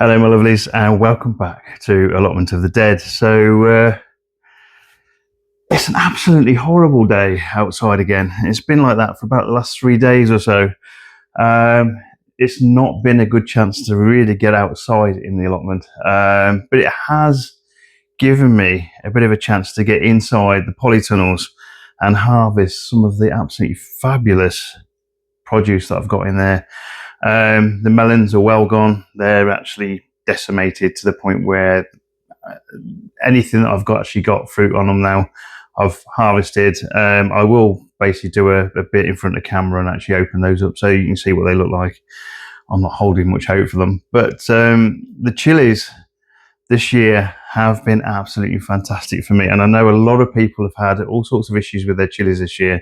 Hello, my lovelies, and welcome back to Allotment of the Dead. So, it's an absolutely horrible day outside again. It's been like that for about the last 3 days or so. It's not been a good chance to really get outside in the allotment, but it has given me a bit of a chance to get inside the polytunnels and harvest some of the absolutely fabulous produce that I've got in there. The melons are well gone. They're actually decimated to the point where anything that I've actually got fruit on them now, I've harvested. I will basically do a bit in front of the camera and actually open those up so you can see what they look like. I'm not holding much hope for them, but the chilies this year have been absolutely fantastic for me, and I know a lot of people have had all sorts of issues with their chilies this year.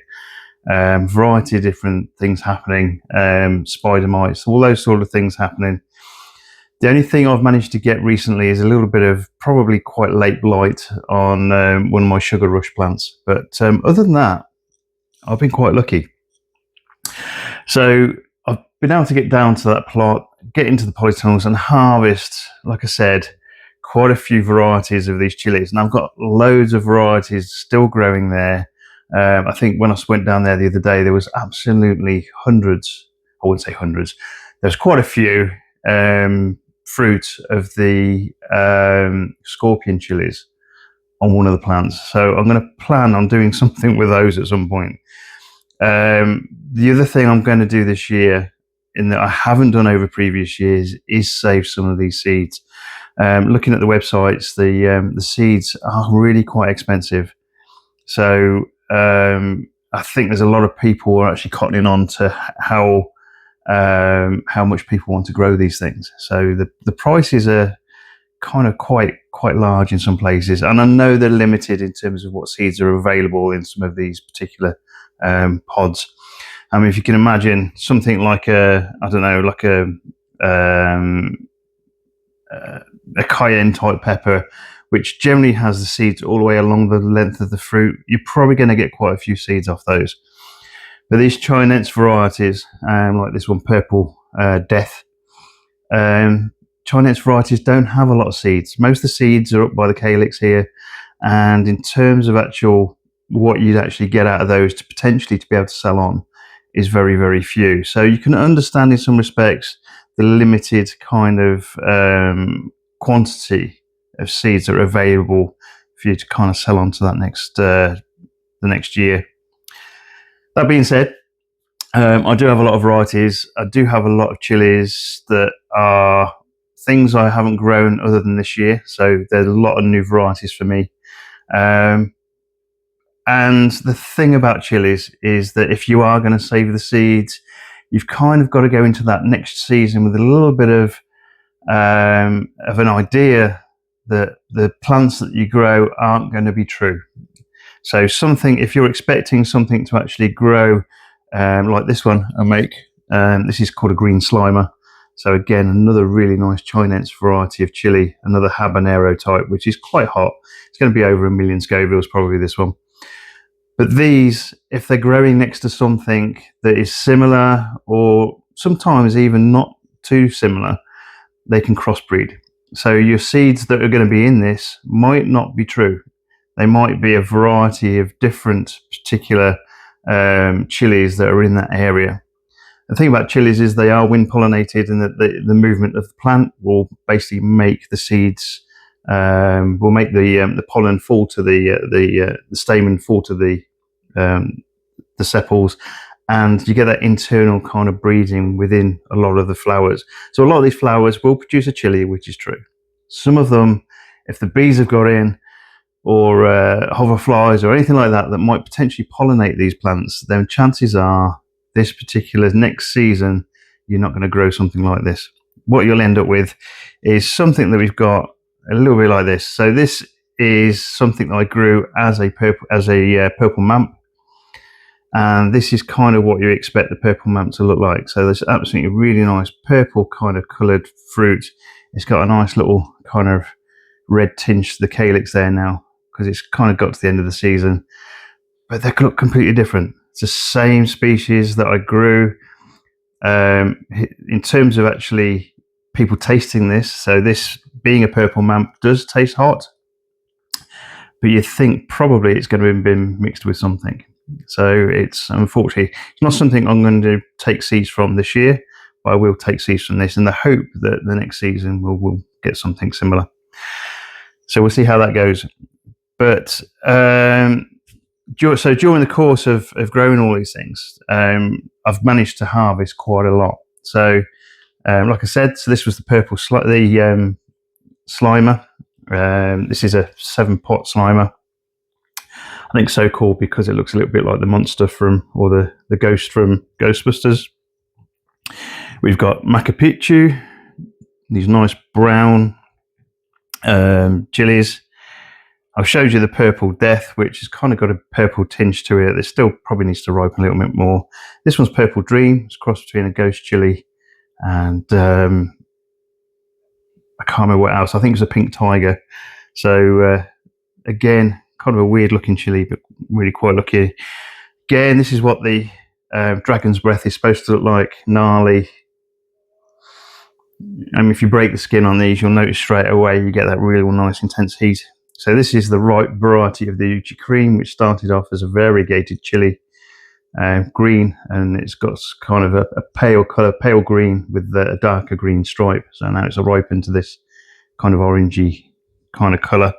Variety of different things happening, spider mites, all those sort of things happening. The only thing I've managed to get recently is a little bit of probably quite late blight on one of my sugar rush plants, but other than that, I've been quite lucky. So I've been able to get down to that plot, get into the polytunnels and harvest, like I said, quite a few varieties of these chilies, and I've got loads of varieties still growing there. I think when I went down there the other day, there was absolutely hundreds. I wouldn't say hundreds. There's quite a few fruit of the scorpion chilies on one of the plants. So I'm going to plan on doing something with those at some point. The other thing I'm going to do this year, in that I haven't done over previous years, is save some of these seeds. Looking at the websites, the seeds are really quite expensive. So I think there's a lot of people who are actually cottoning on to how much people want to grow these things. So the prices are kind of quite large in some places, and I know they're limited in terms of what seeds are available in some of these particular pods. I mean, if you can imagine something like a cayenne type pepper, which generally has the seeds all the way along the length of the fruit, you're probably going to get quite a few seeds off those. But these Chinese varieties, like this one, Purple Death, Chinese varieties don't have a lot of seeds. Most of the seeds are up by the calyx here, and in terms of actual what you'd actually get out of those to potentially to be able to sell on is very, very few. So you can understand in some respects the limited kind of quantity of seeds that are available for you to kind of sell on to that the next year. That being said, I do have a lot of varieties. I do have a lot of chilies that are things I haven't grown other than this year. So there's a lot of new varieties for me. And the thing about chilies is that if you are going to save the seeds, you've kind of got to go into that next season with a little bit of an idea that the plants that you grow aren't going to be true. So if you're expecting something to actually grow, like this one I make, this is called a green slimer. So again, another really nice Chinese variety of chili, another habanero type, which is quite hot. It's going to be over 1 million Scovilles, probably this one. But these, if they're growing next to something that is similar, or sometimes even not too similar, they can crossbreed. So your seeds that are going to be in this might not be true. They might be a variety of different particular chilies that are in that area. The thing about chilies is they are wind pollinated, and that the movement of the plant will basically make the seeds, will make the pollen fall to the stamen, fall to the sepals, and you get that internal kind of breeding within a lot of the flowers. So a lot of these flowers will produce a chili, which is true. Some of them, if the bees have got in, or hoverflies or anything like that might potentially pollinate these plants, then chances are this particular next season you're not going to grow something like this. What you'll end up with is something that we've got a little bit like this. So this is something that I grew as a purple mamp, and this is kind of what you expect the purple mamp to look like. So there's absolutely really nice purple kind of coloured fruit. It's got a nice little kind of red tinge to the calyx there now, because it's kind of got to the end of the season, but they look completely different. It's the same species that I grew. In terms of actually people tasting this. So this, being a purple mamp, does taste hot, but you think probably it's going to have been mixed with something. So it's, unfortunately, it's not something I'm going to take seeds from this year, but I will take seeds from this in the hope that the next season we'll get something similar. So we'll see how that goes. But so during the course of growing all these things, I've managed to harvest quite a lot. So like I said, so this was the purple Slimer. This is a 7-pot Slimer. I think so called because it looks a little bit like the monster from, or the ghost from Ghostbusters. We've got Macapichu, these nice brown chilies. I've showed you the Purple Death, which has kind of got a purple tinge to it. It still probably needs to ripen a little bit more. This one's Purple Dream. It's a cross between a ghost chili and I can't remember what else. I think it's a Pink Tiger. So again, kind of a weird looking chili, but really quite lucky. Again, this is what the Dragon's Breath is supposed to look like. Gnarly. If you break the skin on these, you'll notice straight away you get that really nice intense heat. So this is the right variety of the Uchi Cream, which started off as a variegated chili, green, and it's got kind of a pale colour, pale green with a darker green stripe. So now it's ripened to this kind of orangey kind of colour.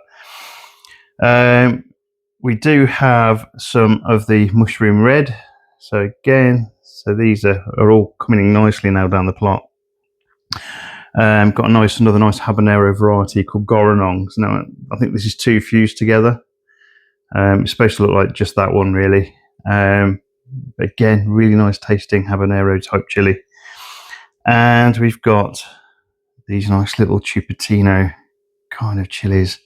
We do have some of the Mushroom Red. So again, so these are all coming nicely now down the plot. Got another nice habanero variety called Goronongs. Now I think this is 2 fused together. It's supposed to look like just that one really. Again, really nice tasting habanero type chili. And we've got these nice little Chupatino kind of chilies.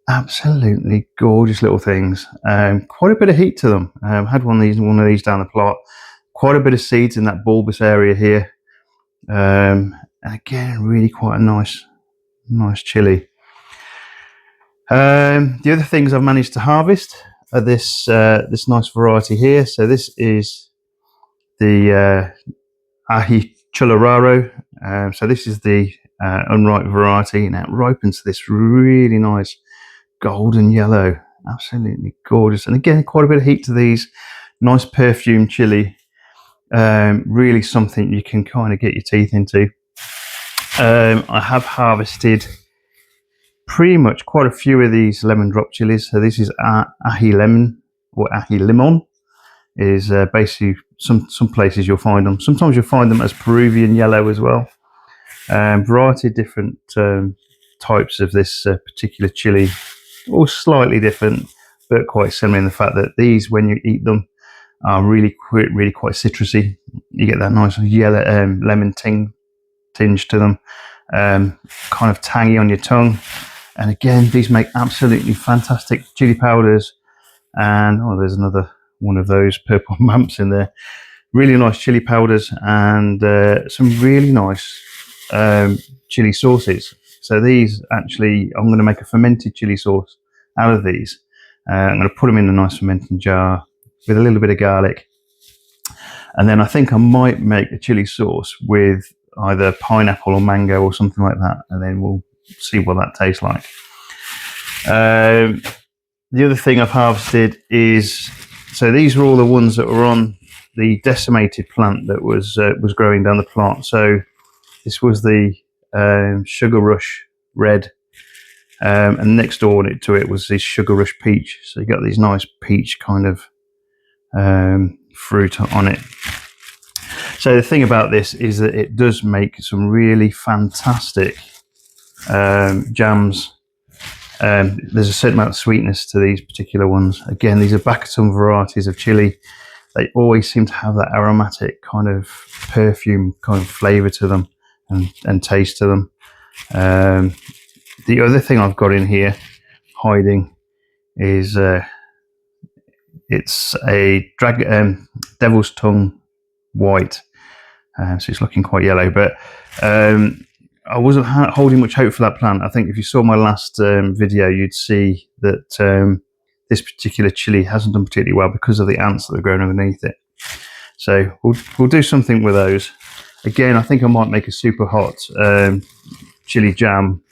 Absolutely gorgeous little things. Quite a bit of heat to them. Had one of these down the plot. Quite a bit of seeds in that bulbous area here. And again, really quite a nice chili. The other things I've managed to harvest are this nice variety here. So this is the Ahi Chuloraro. So this is the unripe variety. Now it ripens to this really nice golden yellow. Absolutely gorgeous. And again, quite a bit of heat to these. Nice perfume chili. Really something you can kind of get your teeth into. I have harvested pretty much quite a few of these lemon drop chilies. So this is Ahi Lemon, or Ahi Limon. Is basically some places you'll find them. Sometimes you'll find them as Peruvian yellow as well. Variety of different types of this particular chili, all slightly different, but quite similar in the fact that these, when you eat them, are really quite citrusy. You get that nice yellow lemon tinge to them, kind of tangy on your tongue. And again, these make absolutely fantastic chili powders. And oh, there's another one of those Purple Mamps in there. Really nice chili powders and some really nice chili sauces. So these actually, I'm going to make a fermented chili sauce out of these. I'm going to put them in a nice fermenting jar with a little bit of garlic. And then I think I might make a chili sauce with either pineapple or mango or something like that. And then we'll see what that tastes like. The other thing I've harvested is, so these are all the ones that were on the decimated plant that was growing down the plot. So this was the Sugar Rush Red, and next door to it was this Sugar Rush Peach. So you got these nice peach kind of fruit on it. So the thing about this is that it does make some really fantastic jams. There's a certain amount of sweetness to these particular ones. Again, these are Bacatum varieties of chili. They always seem to have that aromatic kind of perfume kind of flavor to them and taste to them. The other thing I've got in here hiding is it's a Devil's Tongue White. So it's looking quite yellow, but I wasn't holding much hope for that plant. I think if you saw my last video, you'd see that this particular chili hasn't done particularly well because of the ants that are growing underneath it. So we'll do something with those. Again, I think I might make a super hot chili jam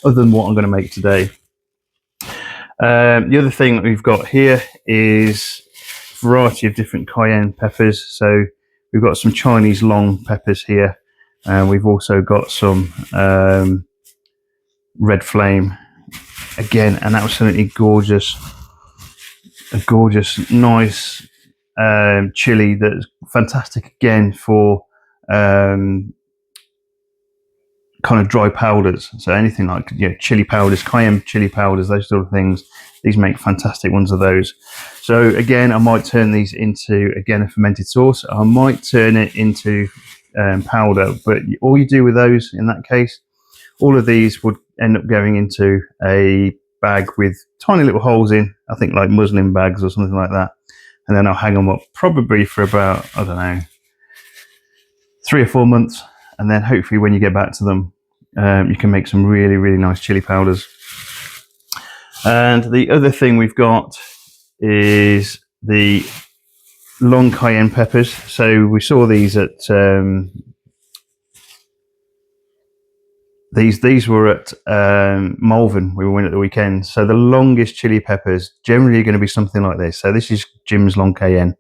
other than what I'm going to make today. The other thing that we've got here is a variety of different cayenne peppers. So we've got some Chinese long peppers here, and we've also got some red flame. Again, an absolutely gorgeous, nice chili that's fantastic again for kind of dry powders. So anything like chili powders, cayenne chili powders, those sort of things. These make fantastic ones of those. So again, I might turn these into a fermented sauce. I might turn it into powder, but all you do with those in that case, all of these would end up going into a bag with tiny little holes in, I think like muslin bags or something like that. And then I'll hang them up probably for about, I don't know, 3 or 4 months. And then hopefully when you get back to them, you can make some really, really nice chili powders. And the other thing we've got is the long cayenne peppers. So we saw these at these were at Malvern. We went at the weekend. So the longest chili peppers generally are going to be something like this. So this is Jim's long cayenne.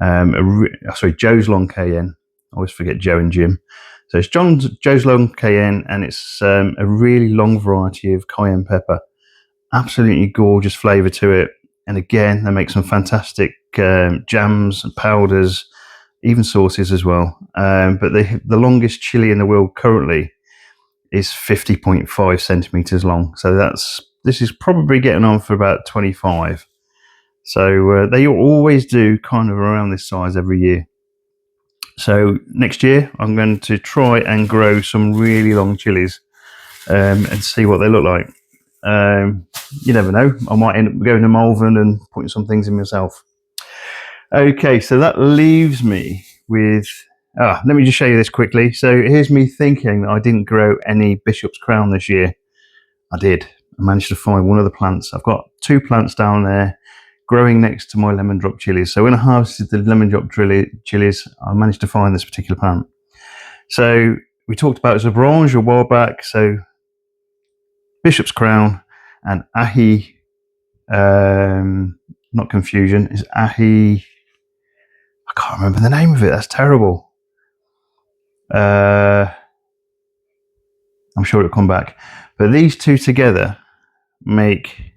Joe's long cayenne. I always forget Joe and Jim. So it's Joe's long cayenne, and it's a really long variety of cayenne pepper. Absolutely gorgeous flavour to it. And again, they make some fantastic jams and powders, even sauces as well. But the longest chili in the world currently is 50.5 centimeters long. So this is probably getting on for about 25. So they always do kind of around this size every year. So next year I'm going to try and grow some really long chilies and see what they look like. You never know, I might end up going to Malvern and putting some things in myself. Okay, so that leaves me with let me just show you this quickly. So here's me thinking that I didn't grow any Bishop's Crown this year. I did. I managed to find one of the plants. I've got 2 plants down there growing next to my lemon drop chilies. So when I harvested the lemon drop chilies, I managed to find this particular plant. So we talked about Zabrange a while back. So Bishop's Crown and Ahi, not confusion, is Ahi. I can't remember the name of it. That's terrible. I'm sure it'll come back. But these two together make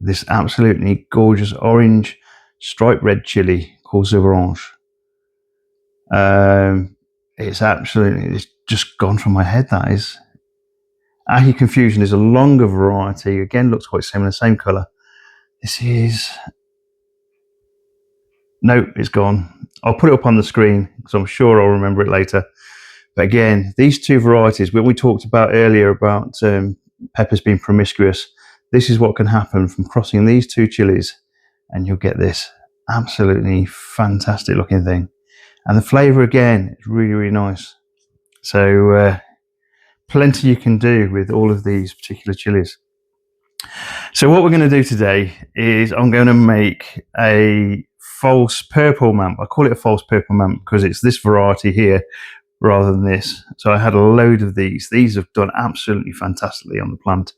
this absolutely gorgeous orange striped red chili called Zabrange. It's just gone from my head, that is. Ahi Confusion is a longer variety. Again, looks quite similar, same colour. This is... Nope, it's gone. I'll put it up on the screen because I'm sure I'll remember it later. But again, these 2 varieties, what we talked about earlier about peppers being promiscuous, this is what can happen from crossing these 2 chilies, and you'll get this absolutely fantastic looking thing. And the flavour again is really, really nice. So plenty you can do with all of these particular chilies. So what we're going to do today is I'm going to make a false purple mamp. I call it a false purple mamp because it's this variety here rather than this. So I had a load of these. These have done absolutely fantastically on the plant.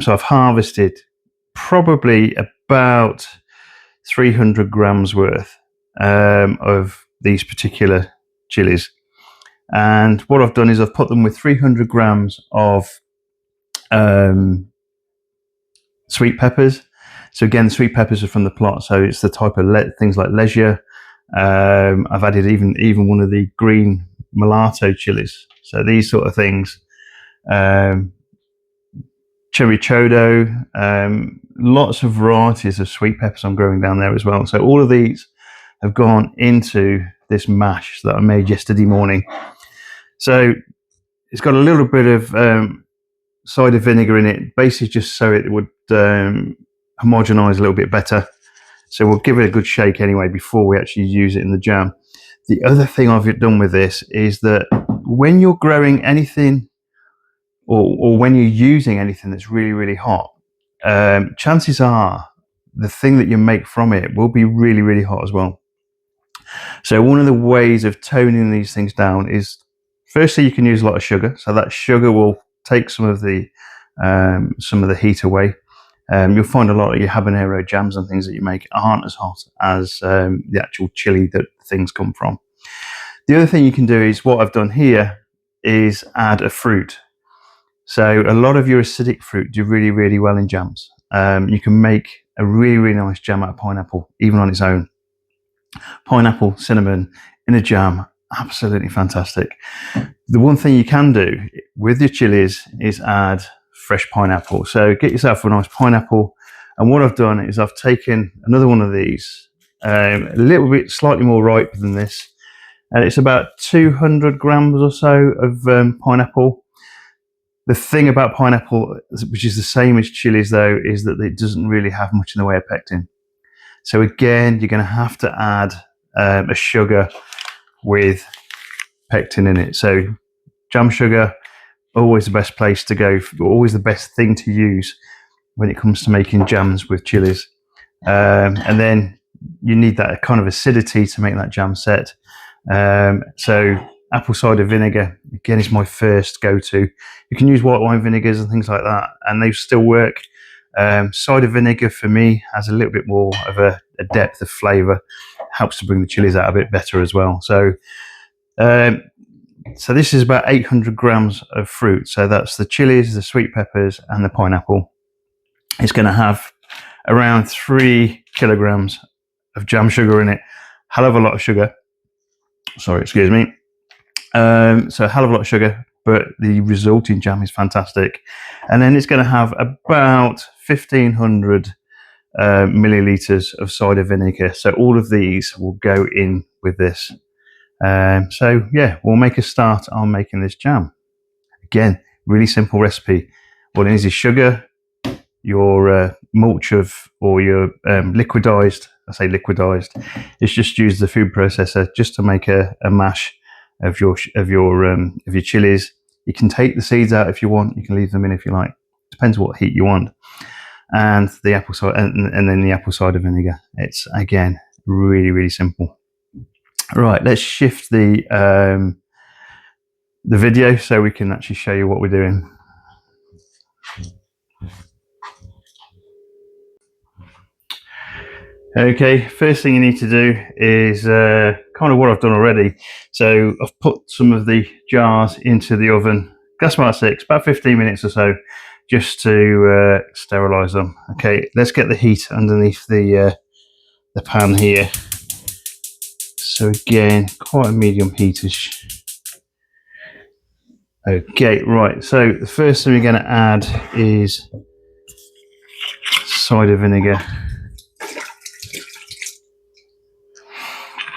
So I've harvested probably about 300 grams worth of these particular chilies. And what I've done is I've put them with 300 grams of sweet peppers. So again, the sweet peppers are from the plot. So it's the type of things like leisure. I've added even one of the green mulatto chilies. So these sort of things. Cherry chodo, lots of varieties of sweet peppers I'm growing down there as well. So all of these have gone into this mash that I made yesterday morning. So it's got a little bit of cider vinegar in it, basically just so it would homogenize a little bit better. So we'll give it a good shake anyway before we actually use it in the jam. The other thing I've done with this is that when you're growing anything or when you're using anything that's really, really hot, chances are the thing that you make from it will be really, really hot as well. So one of the ways of toning these things down is, firstly, you can use a lot of sugar. So that sugar will take some of the heat away. You'll find a lot of your habanero jams and things that you make aren't as hot as the actual chili that things come from. The other thing you can do is, what I've done here is add a fruit. So a lot of your acidic fruit do really, really well in jams. You can make a really, really nice jam out of pineapple, even on its own. Pineapple, cinnamon in a jam, absolutely fantastic. The one thing you can do with your chilies is add fresh pineapple. So get yourself a nice pineapple. And what I've done is I've taken another one of these, a little bit slightly more ripe than this. And it's about 200 grams or so of pineapple. The thing about pineapple, which is the same as chilies though, is that it doesn't really have much in the way of pectin. So again, you're going to have to add a sugar with pectin in it. So jam sugar, always the best place to go, always the best thing to use when it comes to making jams with chilies. And then you need that kind of acidity to make that jam set. So apple cider vinegar, again, is my first go-to. You can use white wine vinegars and things like that, and they still work. Cider vinegar for me has a little bit more of a depth of flavour, helps to bring the chilies out a bit better as well. So this is about 800 grams of fruit. So that's the chilies, the sweet peppers, and the pineapple. It's going to have around 3 kilograms of jam sugar in it. Hell of a lot of sugar. Sorry, excuse me. So a hell of a lot of sugar, but the resulting jam is fantastic. And then it's going to have about 1,500 milliliters of cider vinegar. So all of these will go in with this. So yeah, we'll make a start on making this jam. Again, really simple recipe. What it is sugar, your mulch or your liquidized, I say liquidized, it's just use the food processor just to make a mash of your chilies. You can take the seeds out if you want. You can leave them in if you like. Depends what heat you want. And the apple cider, and then the apple cider vinegar. It's again really, really simple. Right, let's shift the video so we can actually show you what we're doing. Okay, first thing you need to do is kind of what I've done already. So I've put some of the jars into the oven, gas mark 6, about 15 minutes or so, just to sterilize them. Okay, let's get the heat underneath the pan here. So again, quite a medium heatish. Okay, right, so the first thing we're going to add is cider vinegar.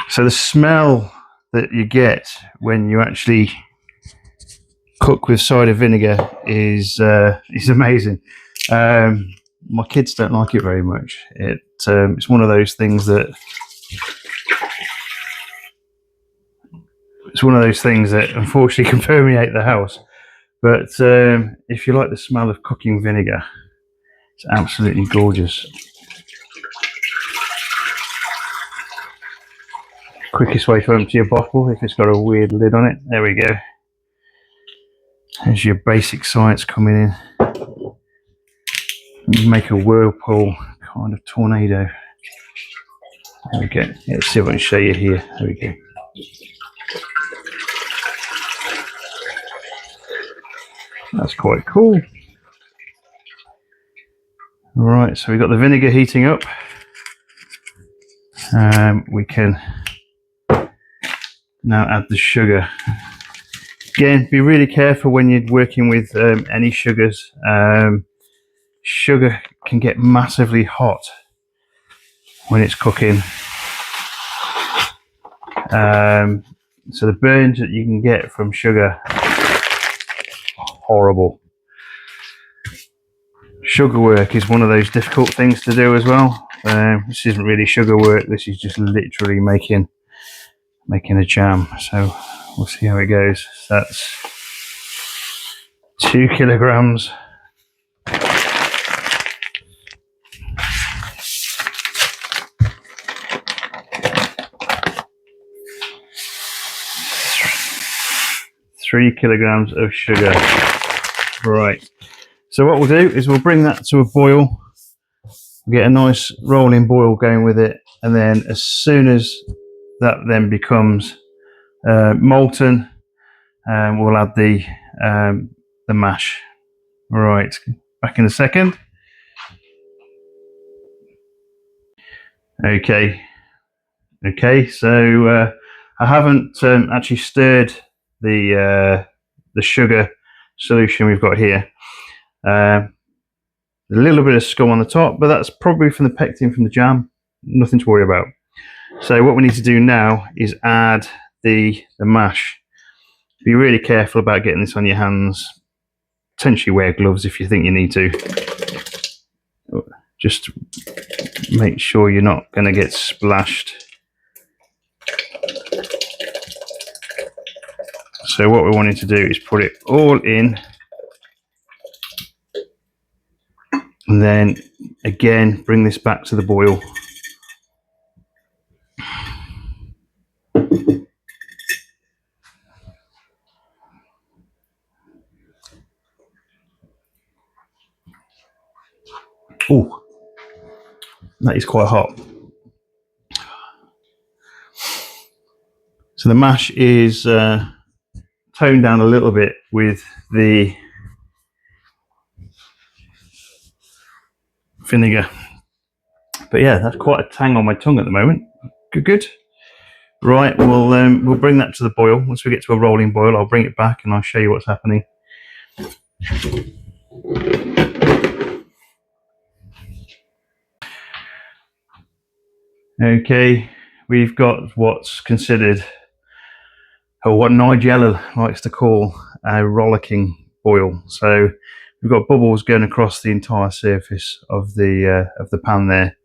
So the smell that you get when you actually cook with cider vinegar is amazing. My kids don't like it very much. It's one of those things that unfortunately can permeate the house. But if you like the smell of cooking vinegar, it's absolutely gorgeous. Quickest way to empty a bottle if it's got a weird lid on it. There we go. There's your basic science coming in. You make a whirlpool kind of tornado. There we go. Let's see if I can show you here. There we go. That's quite cool. Right, so we've got the vinegar heating up. We can now add the sugar. Again, be really careful when you're working with any sugars. Sugar can get massively hot when it's cooking. So the burns that you can get from sugar are horrible. Sugar work is one of those difficult things to do as well. This isn't really sugar work, this is just literally making a jam. So we'll see how it goes. So that's 2 kilograms. 3 kilograms of sugar. Right. So what we'll do is we'll bring that to a boil, get a nice rolling boil going with it, and then as soon as that then becomes molten, we'll add the mash. Right, back in a second. Okay, so I haven't actually stirred the sugar solution we've got here. A little bit of scum on the top, but that's probably from the pectin from the jam. Nothing to worry about. So what we need to do now is add the mash. Be really careful about getting this on your hands. Potentially wear gloves if you think you need to. Just make sure you're not going to get splashed. So what we're wanting to do is put it all in, and then again bring this back to the boil. Oh, that is quite hot. So the mash is toned down a little bit with the vinegar. But yeah, that's quite a tang on my tongue at the moment. Good. Right, we'll bring that to the boil. Once we get to a rolling boil, I'll bring it back and I'll show you what's happening. Okay, we've got what's considered, or what Nigella likes to call, a rollicking boil. So we've got bubbles going across the entire surface of the pan there.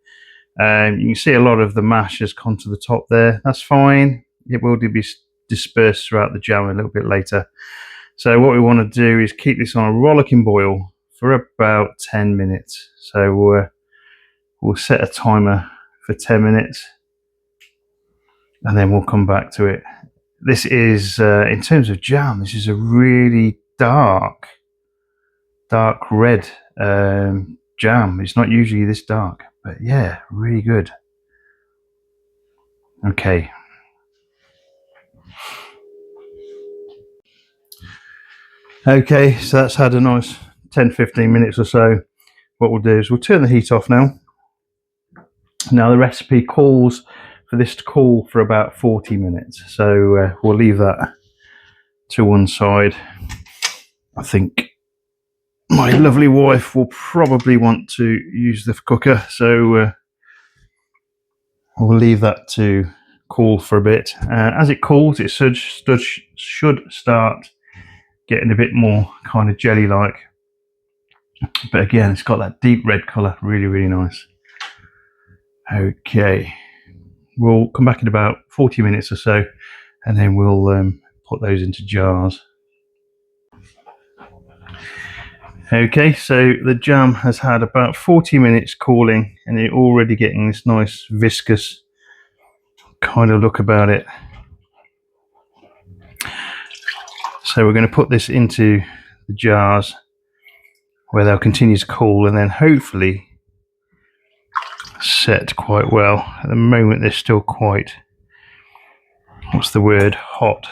You can see a lot of the mash has gone to the top there. That's fine. It will be dispersed throughout the jam a little bit later. So what we want to do is keep this on a rollicking boil for about 10 minutes. So we'll set a timer for 10 minutes and then we'll come back to it. This is, in terms of jam, this is a really dark red jam. It's not usually this dark, but yeah, really good. Okay. Okay, so that's had a nice 10-15 minutes or so. What we'll do is we'll turn the heat off now. Now the recipe calls for this to cool for about 40 minutes. So we'll leave that to one side. I think my lovely wife will probably want to use the cooker, so we'll leave that to cool for a bit. As it cools, it should start getting a bit more kind of jelly-like. But again, it's got that deep red colour, really nice. Okay, we'll come back in about 40 minutes or so, and then we'll put those into jars. Okay, so the jam has had about 40 minutes cooling, and you're already getting this nice viscous kind of look about it. So we're going to put this into the jars where they'll continue to cool and then hopefully set quite well. At the moment they're still quite, what's the word, hot.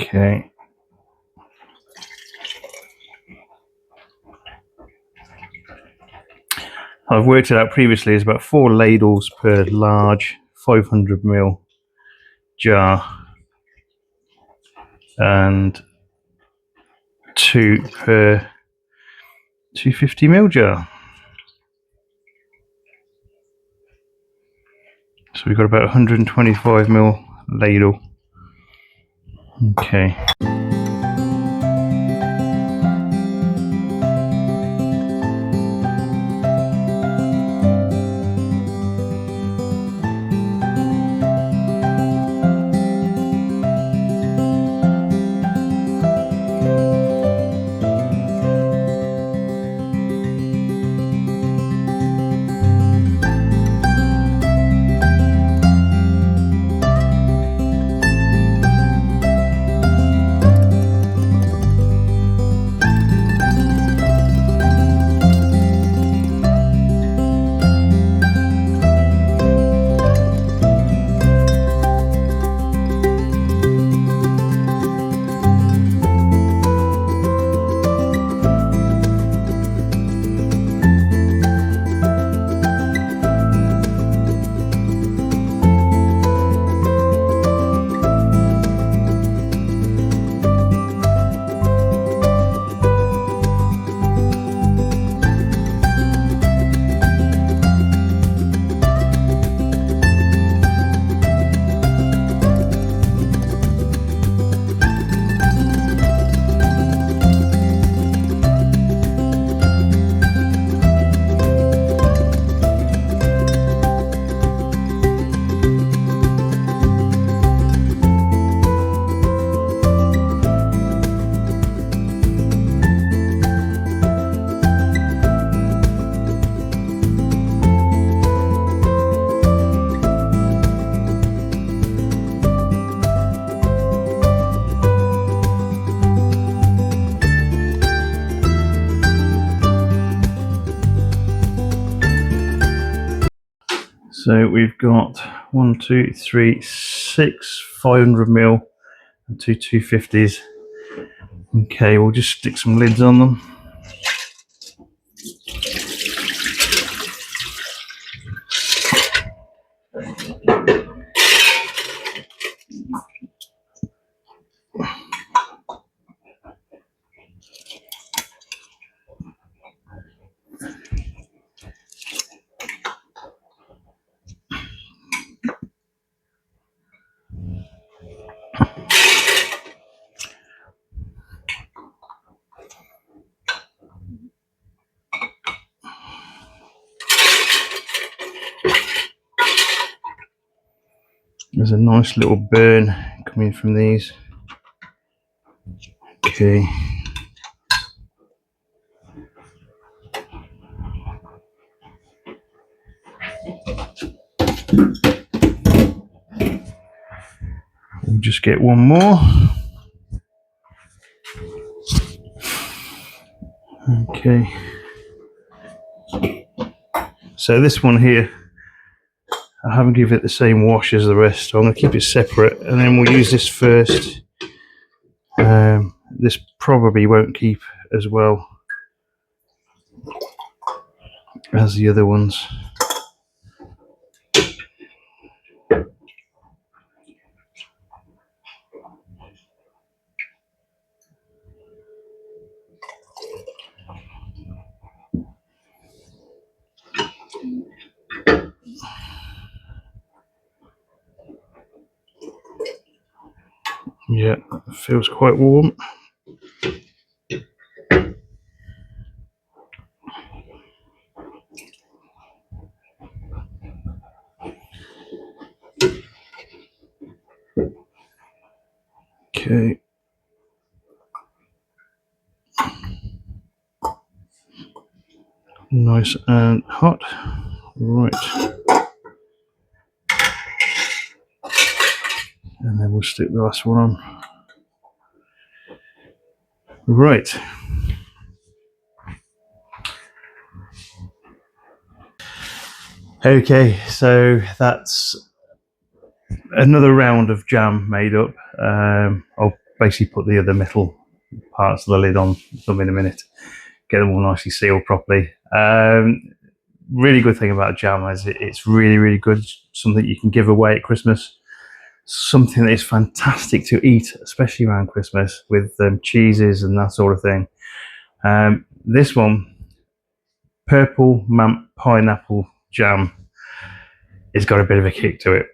Okay. I've worked it out previously, it's about 4 ladles per large 500ml jar and 2 per 250ml jar. So we've got about 125ml ladle. Okay. So we've got 1, 2, 3, 6 500ml and 2 250s. Okay, we'll just stick some lids on them. There's a nice little burn coming from these. Okay. We'll just get one more. Okay. So this one here, I haven't given it the same wash as the rest, so I'm going to keep it separate, and then we'll use this first. This probably won't keep as well as the other ones. Yeah, it feels quite warm. Okay. Nice and hot. Right. And then we'll stick the last one on. Right. Okay, so that's another round of jam made up. I'll basically put the other metal parts of the lid on them in a minute, get them all nicely sealed properly. Really good thing about jam is it's really good, something you can give away at Christmas, something that is fantastic to eat, especially around Christmas with cheeses and that sort of thing. This one, Purple Mamp Pineapple Jam, it's got a bit of a kick to it.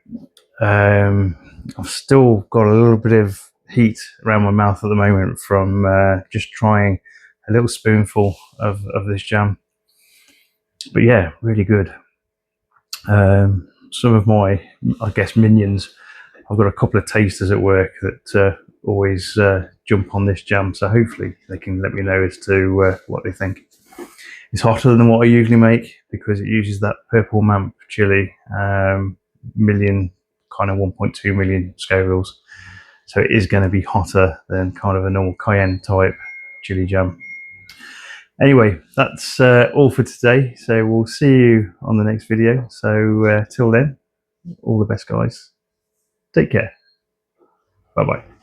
I've still got a little bit of heat around my mouth at the moment from just trying a little spoonful of this jam. But yeah, really good. Some of my, I guess, minions, I've got a couple of tasters at work that always jump on this jam, so hopefully they can let me know as to what they think. It's hotter than what I usually make because it uses that Purple Mamp chili, million, kind of 1.2 million Scovilles. So it is going to be hotter than kind of a normal cayenne type chili jam. Anyway, that's all for today. So we'll see you on the next video. So till then, all the best, guys. Take care. Bye-bye.